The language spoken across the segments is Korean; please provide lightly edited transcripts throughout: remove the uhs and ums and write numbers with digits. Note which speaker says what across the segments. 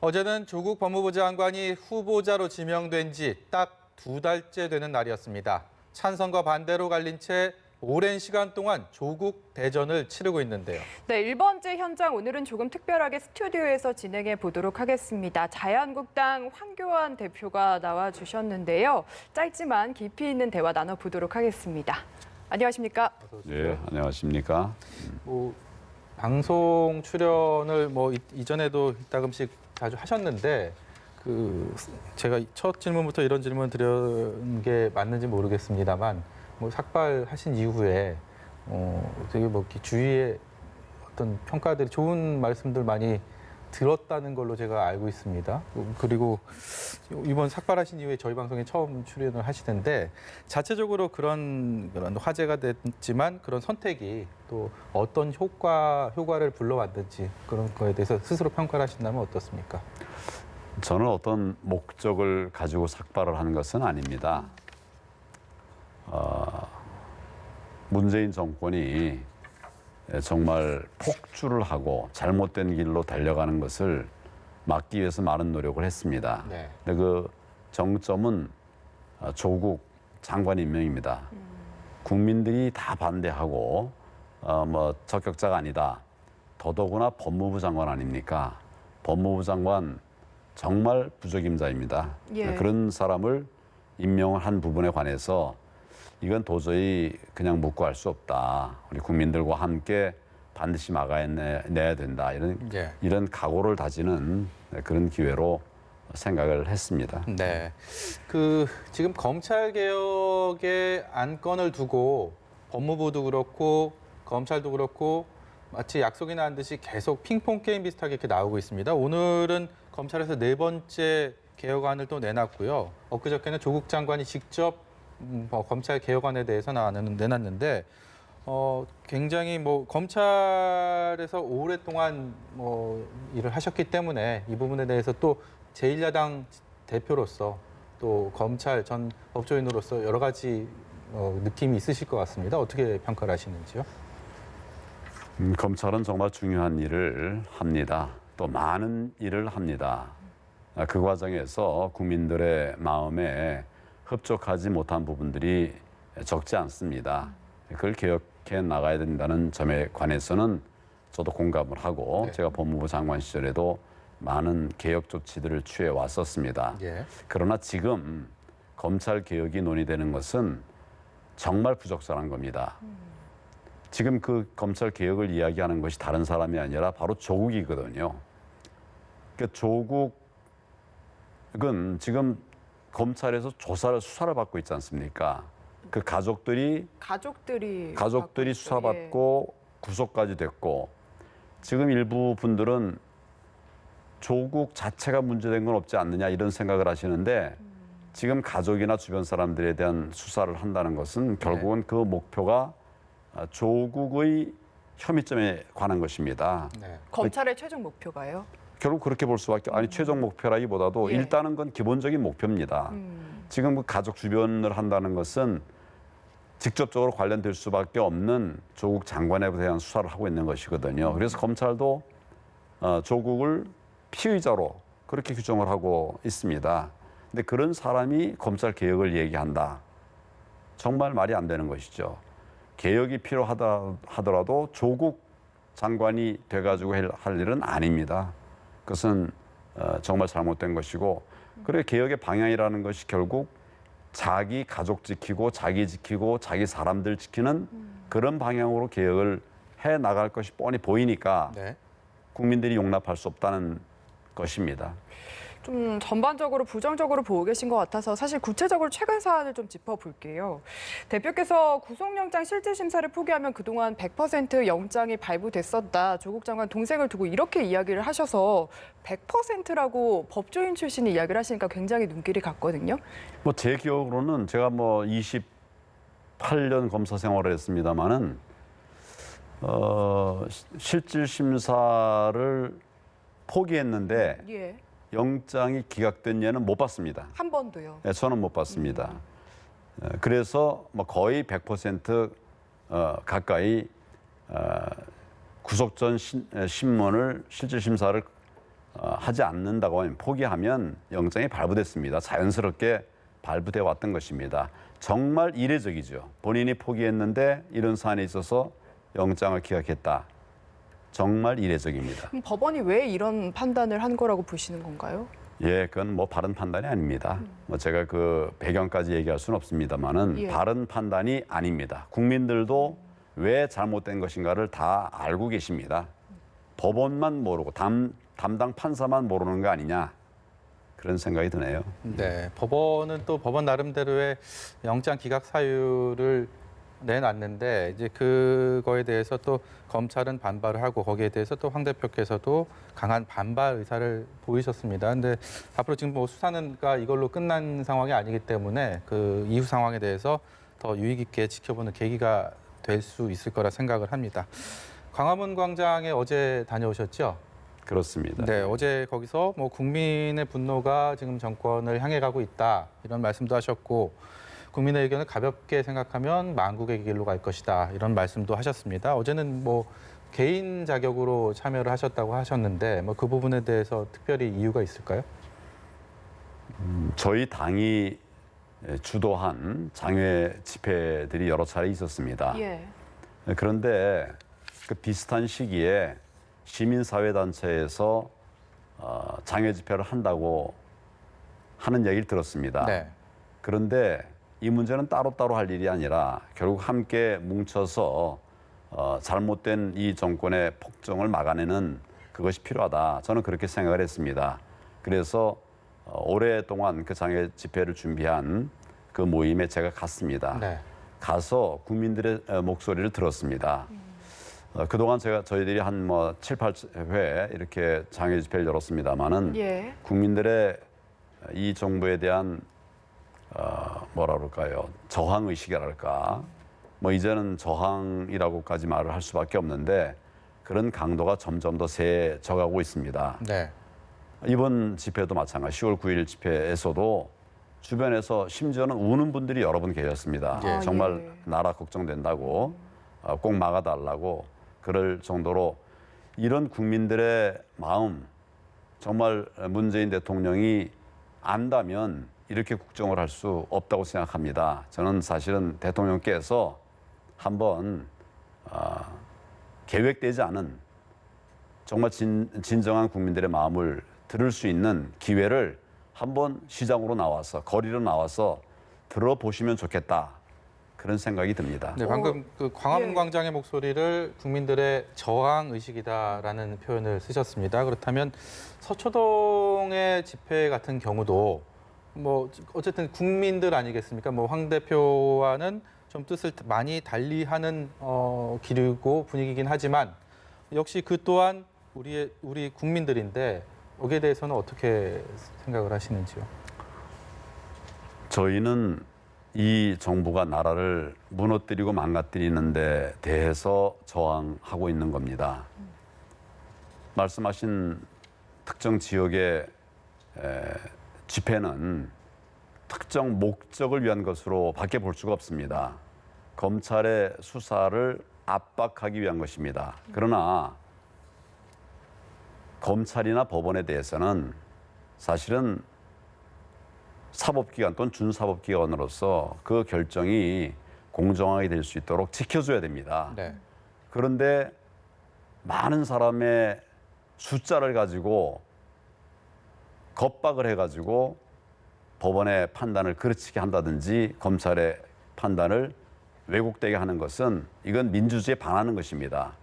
Speaker 1: 어제는 조국 법무부 장관이 후보자로 지명된 지 딱 2달째 되는 날이었습니다. 찬성과 반대로 갈린 채 오랜 시간 동안 조국 대전을 치르고 있는데요.
Speaker 2: 네, 1번째 현장 오늘은 조금 특별하게 스튜디오에서 진행해 보도록 하겠습니다. 자유한국당 황교안 대표가 나와 주셨는데요. 짧지만 깊이 있는 대화 나눠보도록 하겠습니다. 안녕하십니까?
Speaker 3: 네, 안녕하십니까?
Speaker 1: 방송 출연을 이전에도 이따금씩 자주 하셨는데 제가 첫 질문부터 이런 질문 드린 게 맞는지 모르겠습니다만 삭발하신 이후에 되게 이렇게 주위에 어떤 평가들이 좋은 말씀들 많이 들었다는 걸로 제가 알고 있습니다. 그리고 이번 삭발하신 이후에 저희 방송에 처음 출연을 하시는데 자체적으로 그런 화제가 됐지만 그런 선택이 또 어떤 효과를 불러왔는지 그런 거에 대해서 스스로 평가를 하신다면 어떻습니까?
Speaker 3: 저는 어떤 목적을 가지고 삭발을 하는 것은 아닙니다. 문재인 정권이 정말 폭주를 하고 잘못된 길로 달려가는 것을 막기 위해서 많은 노력을 했습니다.
Speaker 1: 네.
Speaker 3: 근데 그 정점은 조국 장관 임명입니다. 국민들이 다 반대하고 적격자가 아니다. 더더구나 법무부 장관 아닙니까? 법무부 장관 정말 부적임자입니다.
Speaker 2: 예.
Speaker 3: 그런 사람을 임명을 한 부분에 관해서 이건 도저히 그냥 묵고 할 수 없다. 우리 국민들과 함께 반드시 막아내야 된다. 이런 각오를 다지는 그런 기회로 생각을 했습니다.
Speaker 1: 네. 지금 검찰 개혁의 안건을 두고 법무부도 그렇고 검찰도 그렇고 마치 약속이 난 듯이 계속 핑퐁 게임 비슷하게 이렇게 나오고 있습니다. 오늘은 검찰에서 4번째 개혁안을 또 내놨고요. 엊그저께는 조국 장관이 직접 검찰 개혁안에 대해서 내놨는데 굉장히 검찰에서 오랫동안 일을 하셨기 때문에 이 부분에 대해서 또 제1야당 대표로서 또 검찰 전 법조인으로서 여러 가지 느낌이 있으실 것 같습니다. 어떻게 평가를 하시는지요?
Speaker 3: 검찰은 정말 중요한 일을 합니다. 또 많은 일을 합니다. 그 과정에서 국민들의 마음에 흡족하지 못한 부분들이 적지 않습니다. 그걸 개혁해 나가야 된다는 점에 관해서는 저도 공감을 하고
Speaker 1: 네.
Speaker 3: 제가 법무부 장관 시절에도 많은 개혁 조치들을 취해 왔었습니다.
Speaker 1: 예.
Speaker 3: 그러나 지금 검찰 개혁이 논의되는 것은 정말 부적절한 겁니다. 지금 그 검찰 개혁을 이야기하는 것이 다른 사람이 아니라 바로 조국이거든요. 그러니까 조국은 지금 검찰에서 수사를 받고 있지 않습니까? 그 가족들이 수사받고 구속까지 됐고 지금 일부 분들은 조국 자체가 문제된 건 없지 않느냐 이런 생각을 하시는데 지금 가족이나 주변 사람들에 대한 수사를 한다는 것은 결국은 그 목표가 조국의 혐의점에 관한 것입니다.
Speaker 1: 네.
Speaker 2: 검찰의 최종 목표가요?
Speaker 3: 결국 그렇게 볼 수밖에 최종 목표라기보다도
Speaker 2: 예.
Speaker 3: 일단은 건 기본적인 목표입니다. 지금 그 가족 주변을 한다는 것은 직접적으로 관련될 수밖에 없는 조국 장관에 대한 수사를 하고 있는 것이거든요. 그래서 검찰도 조국을 피의자로 그렇게 규정을 하고 있습니다. 근데 그런 사람이 검찰 개혁을 얘기한다. 정말 말이 안 되는 것이죠. 개혁이 필요하다 하더라도 조국 장관이 돼가지고 할 일은 아닙니다. 그것은 정말 잘못된 것이고 그래 개혁의 방향이라는 것이 결국 자기 가족 지키고 자기 사람들 지키는 그런 방향으로 개혁을 해 나갈 것이 뻔히 보이니까
Speaker 1: 네.
Speaker 3: 국민들이 용납할 수 없다는 것입니다.
Speaker 2: 좀 전반적으로 부정적으로 보고 계신 것 같아서 사실 구체적으로 최근 사안을 좀 짚어볼게요. 대표께서 구속영장 실질심사를 포기하면 그동안 100% 영장이 발부됐었다. 조국 장관 동생을 두고 이렇게 이야기를 하셔서 100%라고 법조인 출신이 이야기를 하시니까 굉장히 눈길이 갔거든요.
Speaker 3: 제 기억으로는 제가 28년 검사 생활을 했습니다마는 실질심사를 포기했는데
Speaker 2: 예.
Speaker 3: 영장이 기각된 예는 못 봤습니다.
Speaker 2: 한 번도요.
Speaker 3: 네, 저는 못 봤습니다. 그래서 거의 100% 가까이 구속 전 신문을 실질심사를 하지 않는다고 하면 포기하면 영장이 발부됐습니다. 자연스럽게 발부돼 왔던 것입니다. 정말 이례적이죠. 본인이 포기했는데 이런 사안에 있어서 영장을 기각했다. 정말 이례적입니다.
Speaker 2: 그럼 법원이 왜 이런 판단을 한 거라고 보시는 건가요?
Speaker 3: 예, 그건 뭐 바른 판단이 아닙니다. 뭐 제가 그 배경까지 얘기할 수는 없습니다만은
Speaker 2: 예.
Speaker 3: 바른 판단이 아닙니다. 국민들도 왜 잘못된 것인가를 다 알고 계십니다. 법원만 모르고 담당 판사만 모르는 거 아니냐 그런 생각이 드네요.
Speaker 1: 네, 법원은 또 법원 나름대로의 영장 기각 사유를 내놨는데 이제 그거에 대해서 또 검찰은 반발을 하고 거기에 대해서 또 황 대표께서도 강한 반발 의사를 보이셨습니다. 근데 앞으로 지금 뭐 수사는가 이걸로 끝난 상황이 아니기 때문에 그 이후 상황에 대해서 더 유의 깊게 지켜보는 계기가 될 수 있을 거라 생각을 합니다. 광화문 광장에 어제 다녀오셨죠?
Speaker 3: 그렇습니다.
Speaker 1: 네, 어제 거기서 뭐 국민의 분노가 지금 정권을 향해 가고 있다 이런 말씀도 하셨고 국민의 의견을 가볍게 생각하면 만국의 길로 갈 것이다 이런 말씀도 하셨습니다. 어제는 뭐 개인 자격으로 참여를 하셨다고 하셨는데 뭐 그 부분에 대해서 특별히 이유가 있을까요?
Speaker 3: 저희 당이 주도한 장외 집회들이 여러 차례 있었습니다.
Speaker 2: 예.
Speaker 3: 그런데 그 비슷한 시기에 시민사회단체에서 장외 집회를 한다고 하는 얘기를 들었습니다.
Speaker 1: 네.
Speaker 3: 그런데 이 문제는 따로따로 할 일이 아니라 결국 함께 뭉쳐서 잘못된 이 정권의 폭정을 막아내는 그것이 필요하다. 저는 그렇게 생각을 했습니다. 그래서 오랫동안 그 장외 집회를 준비한 그 모임에 제가 갔습니다.
Speaker 1: 네.
Speaker 3: 가서 국민들의 목소리를 들었습니다. 그동안 저희들이 한 뭐 7, 8회 이렇게 장외 집회를 열었습니다마는
Speaker 2: 예.
Speaker 3: 국민들의 이 정부에 대한 뭐라 그럴까요? 저항 의식이랄까? 뭐 이제는 저항이라고까지 말을 할 수밖에 없는데 그런 강도가 점점 더 세져가고 있습니다.
Speaker 1: 네.
Speaker 3: 이번 집회도 마찬가지 10월 9일 집회에서도 주변에서 심지어는 우는 분들이 여러 분 계셨습니다.
Speaker 1: 예.
Speaker 3: 정말
Speaker 2: 예.
Speaker 3: 나라 걱정된다고 꼭 막아달라고 그럴 정도로 이런 국민들의 마음 정말 문재인 대통령이 안다면 이렇게 국정을 할 수 없다고 생각합니다. 저는 사실은 대통령께서 한번 계획되지 않은 정말 진정한 국민들의 마음을 들을 수 있는 기회를 한번 시장으로 나와서 거리로 나와서 들어보시면 좋겠다. 그런 생각이 듭니다.
Speaker 1: 네, 방금 그 광화문
Speaker 2: 예.
Speaker 1: 광장의 목소리를 국민들의 저항 의식이다라는 표현을 쓰셨습니다. 그렇다면 서초동의 집회 같은 경우도 뭐 어쨌든 국민들 아니겠습니까? 뭐 황 대표와는 좀 뜻을 많이 달리하는 길이고 분위기긴 하지만 역시 그 또한 우리 국민들인데 여기에 대해서는 어떻게 생각을 하시는지요?
Speaker 3: 저희는 이 정부가 나라를 무너뜨리고 망가뜨리는 데 대해서 저항하고 있는 겁니다. 말씀하신 특정 지역의 집회는 특정 목적을 위한 것으로 밖에 볼 수가 없습니다. 검찰의 수사를 압박하기 위한 것입니다. 그러나 검찰이나 법원에 대해서는 사실은 사법기관 또는 준사법기관으로서 그 결정이 공정하게 될 수 있도록 지켜줘야 됩니다.
Speaker 1: 네.
Speaker 3: 그런데 많은 사람의 숫자를 가지고 겁박을 해가지고 법원의 판단을 그르치게 한다든지 검찰의 판단을 왜곡되게 하는 것은 이건 민주주의에 반하는 것입니다.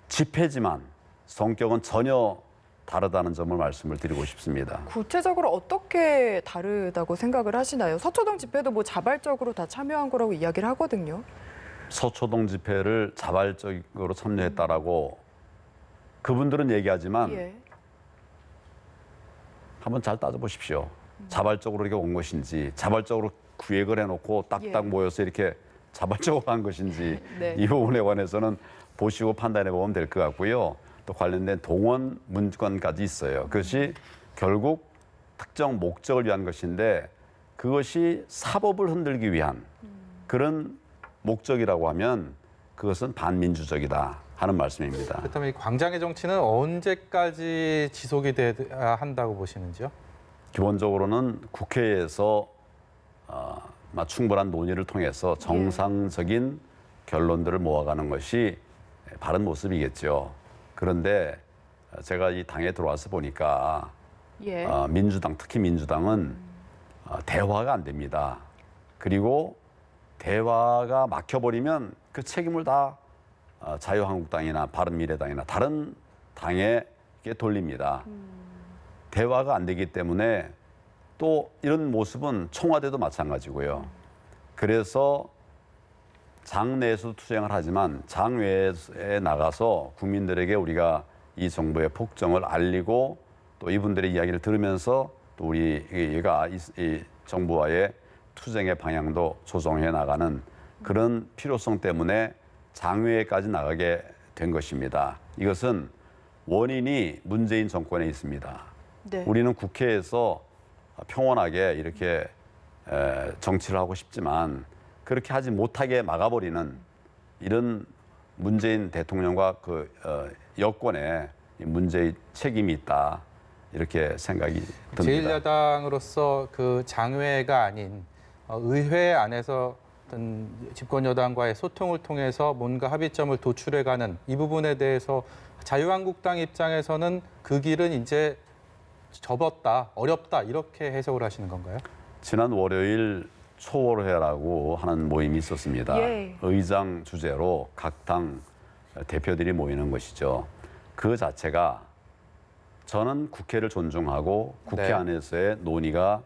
Speaker 3: 집회지만 성격은 전혀 다르다는 점을 말씀을 드리고 싶습니다.
Speaker 2: 구체적으로 어떻게 다르다고 생각을 하시나요? 서초동 집회도 뭐 자발적으로 다 참여한 거라고 이야기를 하거든요.
Speaker 3: 서초동 집회를 자발적으로 참여했다라고 그분들은 얘기하지만
Speaker 2: 예.
Speaker 3: 한번 잘 따져보십시오. 자발적으로 이렇게 온 것인지 자발적으로 기획을 해놓고 딱딱
Speaker 2: 예.
Speaker 3: 모여서 이렇게 자발적으로 한 것인지
Speaker 2: 네.
Speaker 3: 이 부분에 관해서는 보시고 판단해 보면 될 것 같고요. 또 관련된 동원 문건까지 있어요. 그것이 결국 특정 목적을 위한 것인데 그것이 사법을 흔들기 위한 그런 목적이라고 하면 그것은 반민주적이다. 하는 말씀입니다.
Speaker 1: 그렇다면 이 광장의 정치는 언제까지 지속이 돼야 한다고 보시는지요?
Speaker 3: 기본적으로는 국회에서 충분한 논의를 통해서 정상적인 결론들을 모아가는 것이 바른 모습이겠죠. 그런데 제가 이 당에 들어와서 보니까
Speaker 2: 예.
Speaker 3: 민주당, 특히 민주당은 대화가 안 됩니다. 그리고 대화가 막혀버리면 그 책임을 다 자유한국당이나 바른미래당이나 다른 당에 돌립니다. 대화가 안 되기 때문에 또 이런 모습은 청와대도 마찬가지고요. 그래서 장내에서도 투쟁을 하지만 장외에 나가서 국민들에게 우리가 이 정부의 폭정을 알리고 또 이분들의 이야기를 들으면서 또 우리가 이 정부와의 투쟁의 방향도 조정해 나가는 그런 필요성 때문에 장외까지 나가게 된 것입니다. 이것은 원인이 문재인 정권에 있습니다.
Speaker 2: 네.
Speaker 3: 우리는 국회에서 평온하게 이렇게 정치를 하고 싶지만 그렇게 하지 못하게 막아버리는 이런 문재인 대통령과 그 여권에 문제의 책임이 있다 이렇게 생각이 듭니다.
Speaker 1: 제1야당으로서 그 장외가 아닌 의회 안에서 어떤 집권 여당과의 소통을 통해서 뭔가 합의점을 도출해가는 이 부분에 대해서 자유한국당 입장에서는 그 길은 이제 접었다, 어렵다 이렇게 해석을 하시는 건가요?
Speaker 3: 지난 월요일 초월회라고 하는 모임이 있었습니다.
Speaker 2: 예.
Speaker 3: 의장 주제로 각 당 대표들이 모이는 것이죠. 그 자체가 저는 국회를 존중하고 국회
Speaker 1: 네.
Speaker 3: 안에서의 논의가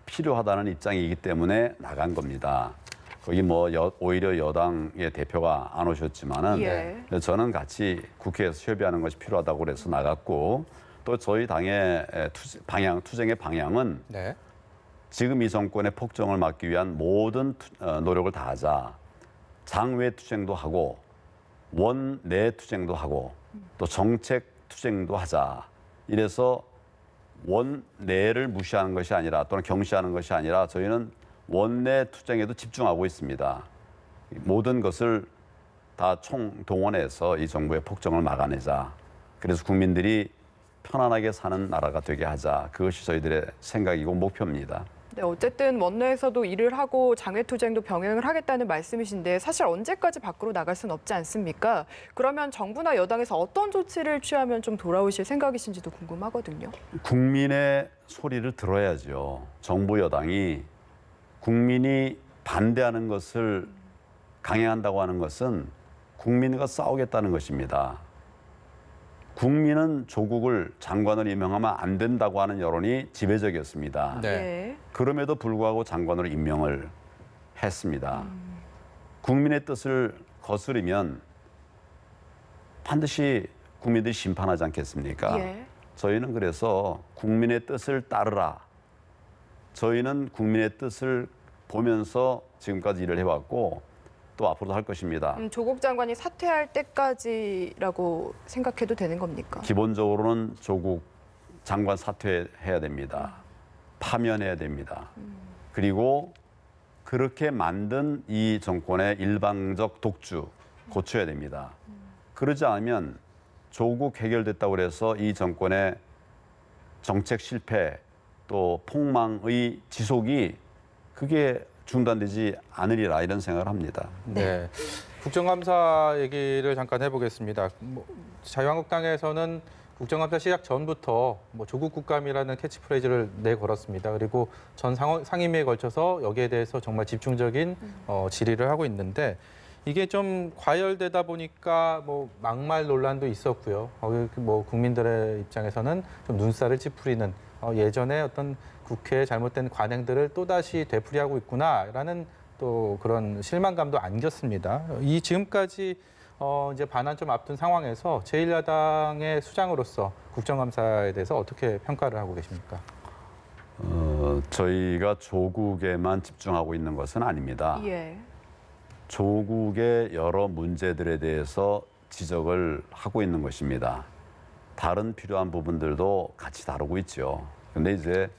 Speaker 3: 필요하다는 입장이기 때문에 나간 겁니다. 거기 오히려 여당의 대표가 안 오셨지만은
Speaker 2: 예.
Speaker 3: 저는 같이 국회에서 협의하는 것이 필요하다고 그래서 나갔고 또 저희 당의 투쟁의 방향은
Speaker 1: 네.
Speaker 3: 지금 이 정권의 폭정을 막기 위한 모든 노력을 다하자. 장외 투쟁도 하고 원내 투쟁도 하고 또 정책 투쟁도 하자. 이래서 원내를 무시하는 것이 아니라 또는 경시하는 것이 아니라 저희는 원내 투쟁에도 집중하고 있습니다. 모든 것을 다 총동원해서 이 정부의 폭정을 막아내자. 그래서 국민들이 편안하게 사는 나라가 되게 하자. 그것이 저희들의 생각이고 목표입니다.
Speaker 2: 네, 어쨌든 원내에서도 일을 하고 장외투쟁도 병행을 하겠다는 말씀이신데 사실 언제까지 밖으로 나갈 수는 없지 않습니까? 그러면 정부나 여당에서 어떤 조치를 취하면 좀 돌아오실 생각이신지도 궁금하거든요.
Speaker 3: 국민의 소리를 들어야죠. 정부 여당이 국민이 반대하는 것을 강행한다고 하는 것은 국민과 싸우겠다는 것입니다. 국민은 조국을 장관을 임명하면 안 된다고 하는 여론이 지배적이었습니다.
Speaker 1: 네.
Speaker 3: 그럼에도 불구하고 장관으로 임명을 했습니다. 국민의 뜻을 거스르면 반드시 국민들이 심판하지 않겠습니까?
Speaker 2: 예.
Speaker 3: 저희는 그래서 국민의 뜻을 따르라. 저희는 국민의 뜻을 보면서 지금까지 일을 해왔고 또 앞으로도 할 것입니다.
Speaker 2: 조국 장관이 사퇴할 때까지라고 생각해도 되는 겁니까?
Speaker 3: 기본적으로는 조국 장관 사퇴해야 됩니다. 파면해야 됩니다. 그리고 그렇게 만든 이 정권의 일방적 독주 고쳐야 됩니다. 그러지 않으면 조국 해결됐다고 해서 이 정권의 정책 실패 또 폭망의 지속이 그게 중단되지 않으리라 이런 생각을 합니다.
Speaker 1: 네. 국정감사 얘기를 잠깐 해보겠습니다. 자유한국당에서는 국정감사 시작 전부터 조국 국감이라는 캐치프레이즈를 내걸었습니다. 그리고 전 상임위에 걸쳐서 여기에 대해서 정말 집중적인 질의를 하고 있는데 이게 좀 과열되다 보니까 막말 논란도 있었고요. 국민들의 입장에서는 좀 눈살을 찌푸리는 예전에 어떤 국회의 잘못된 관행들을 또다시 되풀이하고 있구나라는 또 그런 실망감도 안겼습니다. 이 지금까지 이제 반환 좀 앞둔 상황에서 제1야당의 수장으로서 국정감사에 대해서 어떻게 평가를 하고 계십니까?
Speaker 3: 저희가 조국에만 집중하고 있는 것은 아닙니다.
Speaker 2: 예.
Speaker 3: 조국의 여러 문제들에 대해서 지적을 하고 있는 것입니다. 다른 필요한 부분들도 같이 다루고 있죠. 근데 이제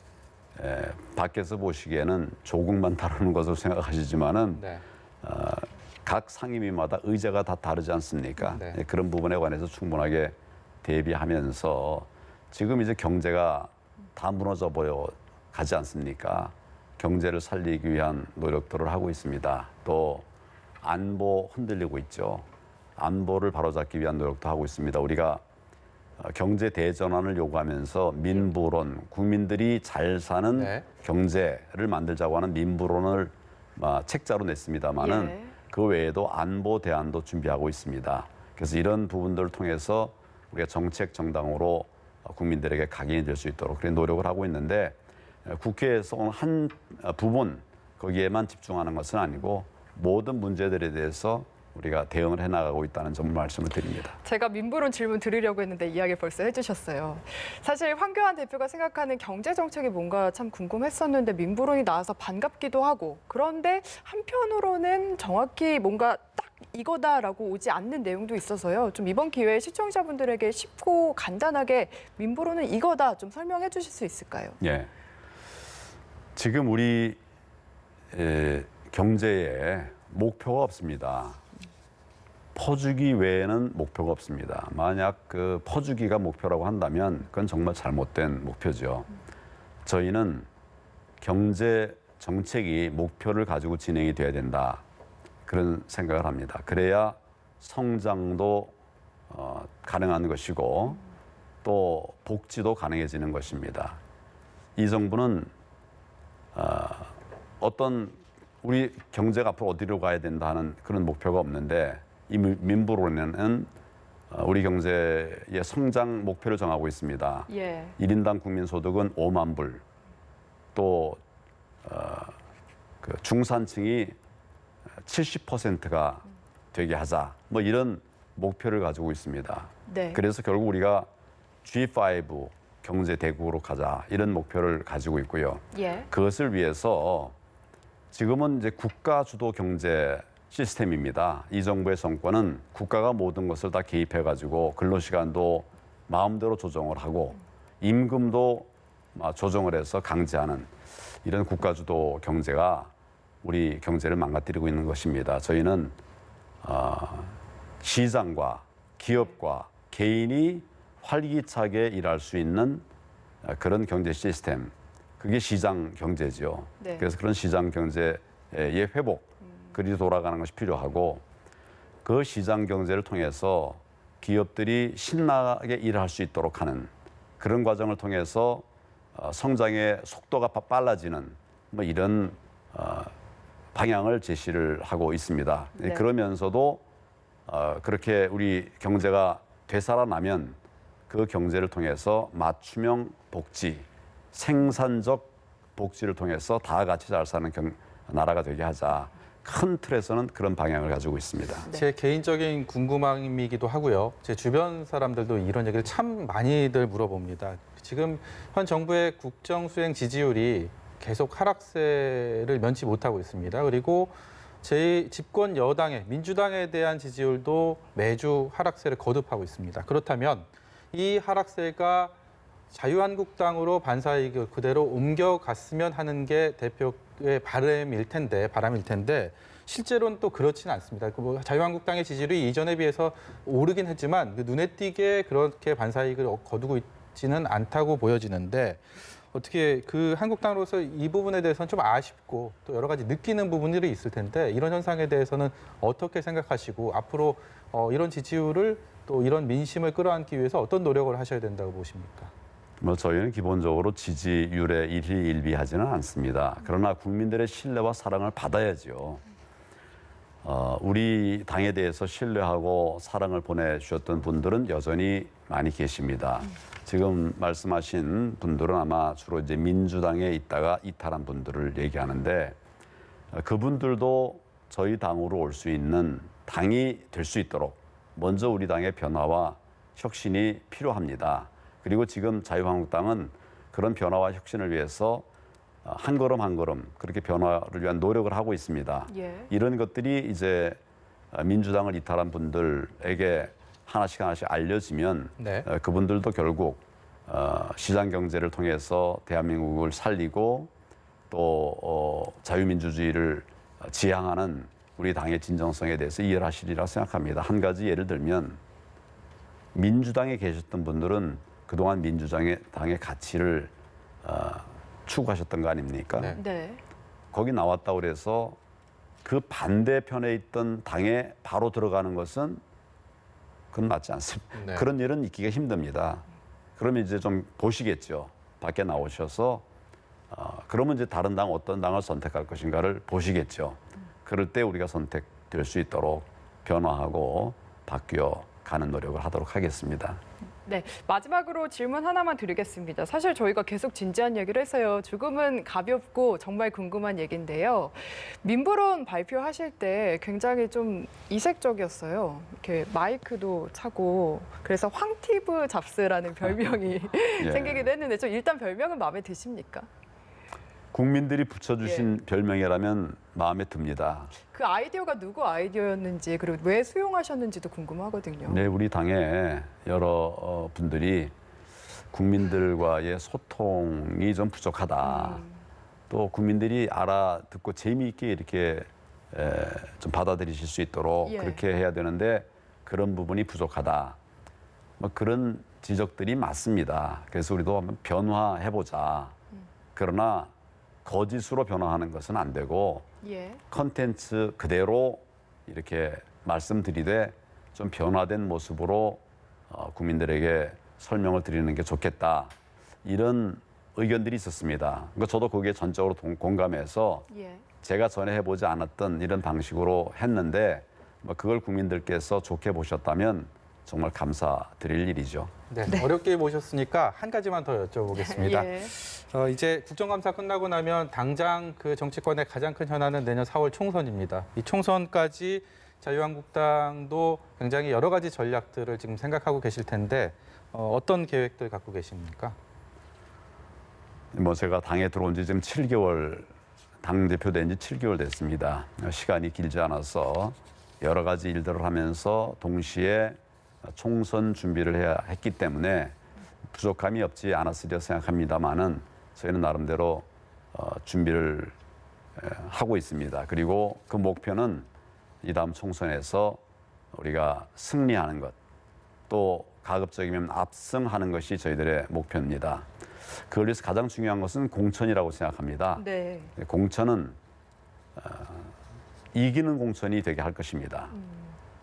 Speaker 3: 밖에서 보시기에는 조국만 다루는 것으로 생각하시지만은
Speaker 1: 네.
Speaker 3: 각 상임위마다 의제가 다 다르지 않습니까?
Speaker 1: 네.
Speaker 3: 그런 부분에 관해서 충분하게 대비하면서 지금 이제 경제가 다 무너져 버려 가지 않습니까? 경제를 살리기 위한 노력들을 하고 있습니다. 또 안보 흔들리고 있죠. 안보를 바로잡기 위한 노력도 하고 있습니다. 우리가 경제 대전환을 요구하면서 민부론, 국민들이 잘 사는
Speaker 1: 네.
Speaker 3: 경제를 만들자고 하는 민부론을 책자로 냈습니다마는
Speaker 2: 예.
Speaker 3: 그 외에도 안보 대안도 준비하고 있습니다. 그래서 이런 부분들을 통해서 우리가 정책 정당으로 국민들에게 각인이 될 수 있도록 그런 노력을 하고 있는데 국회에서 한 부분 거기에만 집중하는 것은 아니고 모든 문제들에 대해서 우리가 대응을 해나가고 있다는 점을 말씀을 드립니다.
Speaker 2: 제가 민부론 질문 드리려고 했는데 이야기 벌써 해주셨어요. 사실 황교안 대표가 생각하는 경제 정책이 뭔가 참 궁금했었는데 민부론이 나와서 반갑기도 하고 그런데 한편으로는 정확히 뭔가 딱 이거다라고 오지 않는 내용도 있어서요. 좀 이번 기회에 시청자분들에게 쉽고 간단하게 민부론은 이거다 좀 설명해 주실 수 있을까요?
Speaker 3: 예. 지금 우리 경제에 목표가 없습니다. 퍼주기 외에는 목표가 없습니다. 만약 그 퍼주기가 목표라고 한다면 그건 정말 잘못된 목표죠. 저희는 경제 정책이 목표를 가지고 진행이 돼야 된다. 그런 생각을 합니다. 그래야 성장도 가능한 것이고 또 복지도 가능해지는 것입니다. 이 정부는 어떤 우리 경제가 앞으로 어디로 가야 된다 하는 그런 목표가 없는데 이 민부론에는 우리 경제의 성장 목표를 정하고 있습니다.
Speaker 2: 예.
Speaker 3: 1인당 국민소득은 5만 불, 또 그 중산층이 70%가 되게 하자. 뭐 이런 목표를 가지고 있습니다.
Speaker 2: 네.
Speaker 3: 그래서 결국 우리가 G5 경제 대국으로 가자 이런 목표를 가지고 있고요.
Speaker 2: 예.
Speaker 3: 그것을 위해서 지금은 이제 국가 주도 경제 시스템입니다. 이 정부의 정권은 국가가 모든 것을 다 개입해 가지고 근로시간도 마음대로 조정을 하고 임금도 조정을 해서 강제하는 이런 국가 주도 경제가 우리 경제를 망가뜨리고 있는 것입니다. 저희는 시장과 기업과 개인이 활기차게 일할 수 있는 그런 경제 시스템, 그게 시장 경제죠.
Speaker 2: 네.
Speaker 3: 그래서 그런 시장 경제의 회복, 그리 돌아가는 것이 필요하고 그 시장 경제를 통해서 기업들이 신나게 일할 수 있도록 하는 그런 과정을 통해서 성장의 속도가 빨라지는 뭐 이런 방향을 제시를 하고 있습니다.
Speaker 2: 네.
Speaker 3: 그러면서도 그렇게 우리 경제가 되살아나면 그 경제를 통해서 맞춤형 복지, 생산적 복지를 통해서 다 같이 잘 사는 나라가 되게 하자. 큰 틀에서는 그런 방향을 가지고 있습니다.
Speaker 2: 네.
Speaker 1: 제 개인적인 궁금함이기도 하고요. 제 주변 사람들도 이런 얘기를 참 많이들 물어봅니다. 지금 현 정부의 국정 수행 지지율이 계속 하락세를 면치 못하고 있습니다. 그리고 제 집권 여당의 민주당에 대한 지지율도 매주 하락세를 거듭하고 있습니다. 그렇다면 이 하락세가 자유한국당으로 반사이익을 그대로 옮겨갔으면 하는 게 대표의 바람일 텐데 실제로는 또 그렇지는 않습니다. 뭐 자유한국당의 지지율이 이전에 비해서 오르긴 했지만 눈에 띄게 그렇게 반사이익을 거두고 있지는 않다고 보여지는데 어떻게 그 한국당으로서 이 부분에 대해서는 좀 아쉽고 또 여러 가지 느끼는 부분들이 있을 텐데 이런 현상에 대해서는 어떻게 생각하시고 앞으로 이런 지지율을 또 이런 민심을 끌어안기 위해서 어떤 노력을 하셔야 된다고 보십니까?
Speaker 3: 뭐 저희는 기본적으로 지지율에 일희일비하지는 않습니다. 그러나 국민들의 신뢰와 사랑을 받아야죠. 우리 당에 대해서 신뢰하고 사랑을 보내주셨던 분들은 여전히 많이 계십니다. 지금 말씀하신 분들은 아마 주로 이제 민주당에 있다가 이탈한 분들을 얘기하는데 그분들도 저희 당으로 올 수 있는 당이 될 수 있도록 먼저 우리 당의 변화와 혁신이 필요합니다. 그리고 지금 자유한국당은 그런 변화와 혁신을 위해서 한 걸음 한 걸음 그렇게 변화를 위한 노력을 하고 있습니다.
Speaker 2: 예.
Speaker 3: 이런 것들이 이제 민주당을 이탈한 분들에게 하나씩 알려지면
Speaker 1: 네.
Speaker 3: 그분들도 결국 시장 경제를 통해서 대한민국을 살리고 또 자유민주주의를 지향하는 우리 당의 진정성에 대해서 이해하시리라 생각합니다. 한 가지 예를 들면 민주당에 계셨던 분들은 그동안 민주당의 가치를 추구하셨던 거 아닙니까?
Speaker 1: 네.
Speaker 2: 네.
Speaker 3: 거기 나왔다고 그래서 그 반대편에 있던 당에 바로 들어가는 것은 그건 맞지 않습니다.
Speaker 1: 네.
Speaker 3: 그런 일은 있기가 힘듭니다. 그러면 이제 좀 보시겠죠. 밖에 나오셔서 그러면 이제 다른 당 어떤 당을 선택할 것인가를 보시겠죠. 그럴 때 우리가 선택될 수 있도록 변화하고 바뀌어 가는 노력을 하도록 하겠습니다.
Speaker 2: 네, 마지막으로 질문 하나만 드리겠습니다. 사실 저희가 계속 진지한 얘기를 해서요. 조금은 가볍고 정말 궁금한 얘기인데요. 민부론 발표하실 때 굉장히 좀 이색적이었어요. 이렇게 마이크도 차고 그래서 황티브 잡스라는 별명이
Speaker 3: 예.
Speaker 2: 생기기도 했는데 좀 일단 별명은 마음에 드십니까?
Speaker 3: 국민들이 붙여주신 별명이라면 마음에 듭니다.
Speaker 2: 그 아이디어가 누구 아이디어였는지 그리고 왜 수용하셨는지도 궁금하거든요.
Speaker 3: 네, 우리 당의 여러 분들이 국민들과의 소통이 좀 부족하다. 또 국민들이 알아듣고 재미있게 이렇게 좀 받아들이실 수 있도록
Speaker 2: 예.
Speaker 3: 그렇게 해야 되는데 그런 부분이 부족하다. 뭐 그런 지적들이 맞습니다. 그래서 우리도 한번 변화해보자. 그러나 거짓으로 변화하는 것은 안 되고
Speaker 2: 예.
Speaker 3: 컨텐츠 그대로 이렇게 말씀드리되 좀 변화된 모습으로 국민들에게 설명을 드리는 게 좋겠다. 이런 의견들이 있었습니다. 그러니까 저도 거기에 전적으로 공감해서
Speaker 2: 예.
Speaker 3: 제가 전에 해보지 않았던 이런 방식으로 했는데 뭐 그걸 국민들께서 좋게 보셨다면 정말 감사드릴 일이죠.
Speaker 1: 네, 어렵게 모셨으니까 한 가지만 더 여쭤보겠습니다.
Speaker 2: 예.
Speaker 1: 이제 국정감사 끝나고 나면 당장 그 정치권의 가장 큰 현안은 내년 4월 총선입니다. 이 총선까지 자유한국당도 굉장히 여러 가지 전략들을 지금 생각하고 계실 텐데 어떤 계획들 갖고 계십니까?
Speaker 3: 뭐 제가 당에 들어온 지 지금 7개월, 당대표 된 지 7개월 됐습니다. 시간이 길지 않아서 여러 가지 일들을 하면서 동시에 총선 준비를 해야 했기 때문에 부족함이 없지 않았으리라 생각합니다만은 저희는 나름대로 준비를 하고 있습니다. 그리고 그 목표는 이 다음 총선에서 우리가 승리하는 것, 또 가급적이면 압승하는 것이 저희들의 목표입니다. 그걸 위해서 가장 중요한 것은 공천이라고 생각합니다.
Speaker 2: 네.
Speaker 3: 공천은 이기는 공천이 되게 할 것입니다.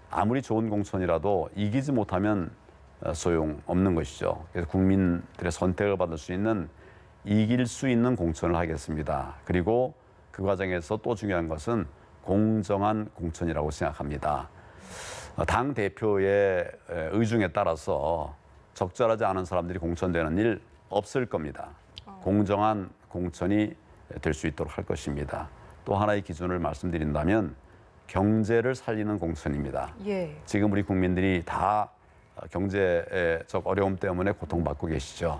Speaker 3: 아무리 좋은 공천이라도 이기지 못하면 소용없는 것이죠. 그래서 국민들의 선택을 받을 수 있는 이길 수 있는 공천을 하겠습니다. 그리고 그 과정에서 또 중요한 것은 공정한 공천이라고 생각합니다. 당 대표의 의중에 따라서 적절하지 않은 사람들이 공천되는 일 없을 겁니다. 공정한 공천이 될 수 있도록 할 것입니다. 또 하나의 기준을 말씀드린다면 경제를 살리는 공천입니다.
Speaker 2: 예.
Speaker 3: 지금 우리 국민들이 다 경제적 어려움 때문에 고통받고 계시죠.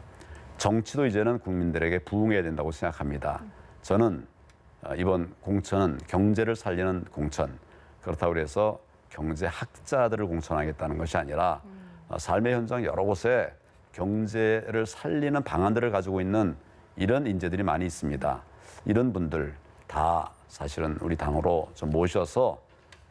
Speaker 3: 정치도 이제는 국민들에게 부응해야 된다고 생각합니다. 저는 이번 공천은 경제를 살리는 공천. 그렇다고 해서 경제학자들을 공천하겠다는 것이 아니라 삶의 현장 여러 곳에 경제를 살리는 방안들을 가지고 있는 이런 인재들이 많이 있습니다. 이런 분들 다 사실은 우리 당으로 좀 모셔서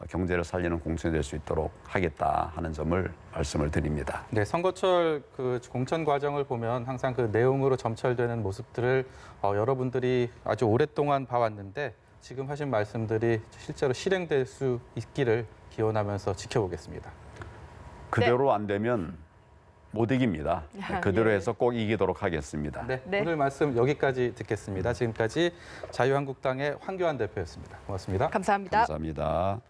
Speaker 3: 경제를 살리는 공천이 될 수 있도록 하겠다 하는 점을 말씀을 드립니다.
Speaker 1: 네, 선거철 그 공천 과정을 보면 항상 그 내용으로 점철되는 모습들을 여러분들이 아주 오랫동안 봐왔는데 지금 하신 말씀들이 실제로 실행될 수 있기를 기원하면서 지켜보겠습니다.
Speaker 3: 그대로 안 되면 못 이깁니다. 그대로
Speaker 2: 예.
Speaker 3: 해서 꼭 이기도록 하겠습니다.
Speaker 1: 네,
Speaker 2: 네.
Speaker 1: 오늘 말씀 여기까지 듣겠습니다. 지금까지 자유한국당의 황교안 대표였습니다. 고맙습니다.
Speaker 2: 감사합니다.
Speaker 3: 감사합니다.